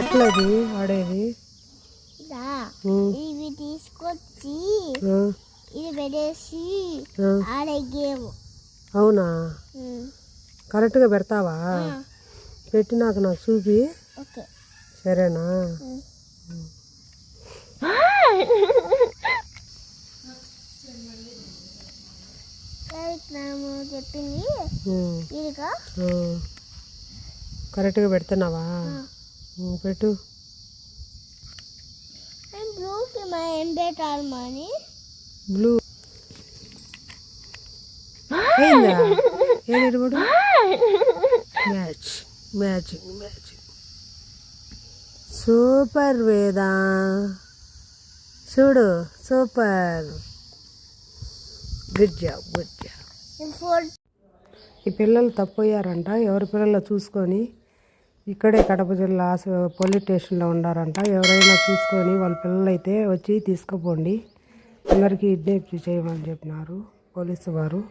ఎట్లా ఇది వాడేది? ఇవి తీసుకొచ్చి ఇది పెట్టేసి ఆడే గేమ్. అవునా? కరెక్ట్గా పెడతావా? పెట్టి నాకు చూపి. సరేనా? చెప్పింది కరెక్ట్గా పెడుతున్నావా? పెట్టు. బ్లూ ఏడు మ్యాచ్ మ్యాచింగ్ మ్యాచింగ్. సూపర్ వేదా, చూడు super. Good job good job. ఈ పిల్లలు తప్పయ్యారంట. ఎవరి పిల్లలు చూసుకొని ఇక్కడే కడప జిల్లా పోలీస్ స్టేషన్లో ఉన్నారంట. ఎవరైనా చూసుకొని వాళ్ళ పిల్లలైతే వచ్చి తీసుకుపోండి. అందరికీ విజ్ఞప్తి చేయమని చెప్పినారు పోలీసు వారు.